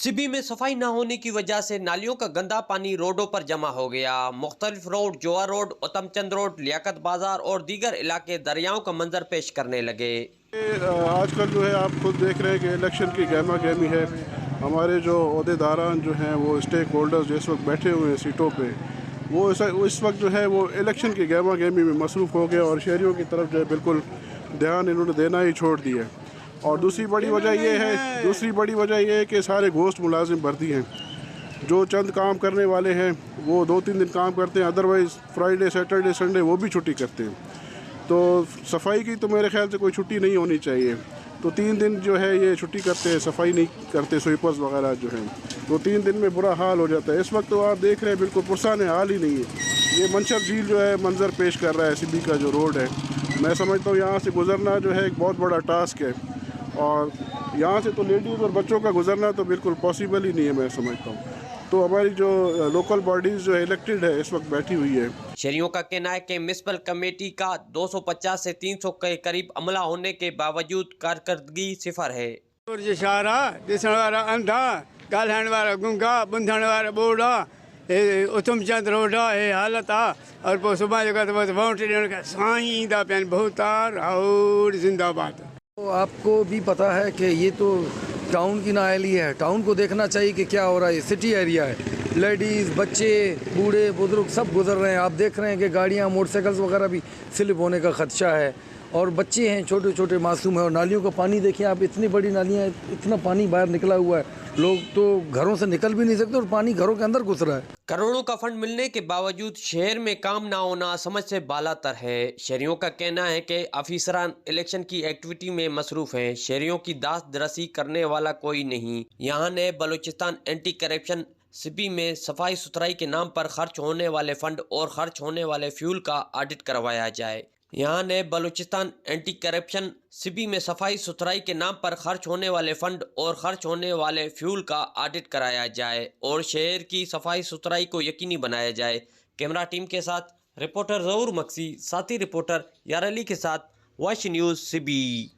सिबी में सफाई न होने की वजह से नालियों का गंदा पानी रोडों पर जमा हो गया। मुख्तलिफ road, Joa road, Uttamchand road, Liaquat Bazaar और दीगर इलाके दरियाओं का मंजर पेश करने लगे। आजकल जो है आप खुद देख रहे हैं कि इलेक्शन की गहमा गहमी है। हमारे जो अहदेदारान जो हैं वो स्टेक होल्डर्स जो इस वक्त बैठे हुए हैं सीटों पे, वो इस वक्त जो है वो इलेक्शन की गहमा गहमी में मसरूफ़ हो गए और शहरियों की तरफ जो है बिल्कुल ध्यान इन्होंने देना ही छोड़ दिया है। और दूसरी बड़ी वजह ये है कि सारे गोश्त मुलाजिम भर्ती हैं। जो चंद काम करने वाले हैं वो 2-3 दिन काम करते हैं, अदरवाइज़ फ्राइडे, सैटरडे, संडे वो भी छुट्टी करते हैं। तो सफाई की तो मेरे ख्याल से कोई छुट्टी नहीं होनी चाहिए। तो 3 दिन जो है ये छुट्टी करते हैं, सफाई नहीं करते, स्वीपर्स वगैरह जो हैं, तो 3 दिन में बुरा हाल हो जाता है। इस वक्त तो आप देख रहे हैं बिल्कुल पुरसान हाल ही नहीं है। ये मंशर झील जो है मंजर पेश कर रहा है। सिबी का जो रोड है, मैं समझता हूँ यहाँ से गुजरना जो है एक बहुत बड़ा टास्क है, और यहाँ से तो लेडीज़ और बच्चों का गुजरना तो बिल्कुल पॉसिबल ही नहीं है, मैं समझता हूँ। तो हमारी जो लोकल बॉडीज़ जो इलेक्टेड है इस वक्त बैठी हुई है। शहरियों का कहना है कि म्युनिसिपल कमेटी का 250 से 300 के करीब अमला होने के बावजूद कारकर्दगी सिफर है। अंधा ॻाल्हाइण वारा गुंगा, ॿुधण वारा ॿोड़ा, उत्तमचंद रोड है हालत आ। और पोइ सुबह जो वोट ॾियण खां साईं ईंदा पिया आहिनि, बहुतार और जिंदाबाद। तो आपको भी पता है कि ये तो टाउन की नाअहली है। टाउन को देखना चाहिए कि क्या हो रहा है। सिटी एरिया है, लेडीज़, बच्चे, बूढ़े, बुजुर्ग सब गुजर रहे हैं। आप देख रहे हैं कि गाड़ियाँ, मोटरसाइकिल्स वगैरह भी स्लिप होने का खदशा है, और बच्चे हैं छोटे छोटे मासूम हैं। और नालियों का पानी देखिए आप, इतनी बड़ी नालियाँ, इतना पानी बाहर निकला हुआ है, लोग तो घरों से निकल भी नहीं सकते और पानी घरों के अंदर घुस रहा है। करोड़ों का फंड मिलने के बावजूद शहर में काम ना होना समझ से बालातर है। शहरियों का कहना है कि अफसरान इलेक्शन की एक्टिविटी में मसरूफ हैं। शहरियों की दास्त दरसी करने वाला कोई नहीं। यहाँ ने बलूचिस्तान एंटी करप्शन सिबी में सफाई सुथराई के नाम पर खर्च होने वाले फंड और खर्च होने वाले फ्यूल का ऑडिट करवाया जाए। यहाँ ने बलूचिस्तान एंटी करप्शन सिबी में सफाई सुथराई के नाम पर खर्च होने वाले फंड और खर्च होने वाले फ्यूल का ऑडिट कराया जाए और शहर की सफाई सुथराई को यकीनी बनाया जाए। कैमरा टीम के साथ रिपोर्टर ज़हूर मक्सी, साथी रिपोर्टर यार अली के साथ वॉच न्यूज़ सिबी।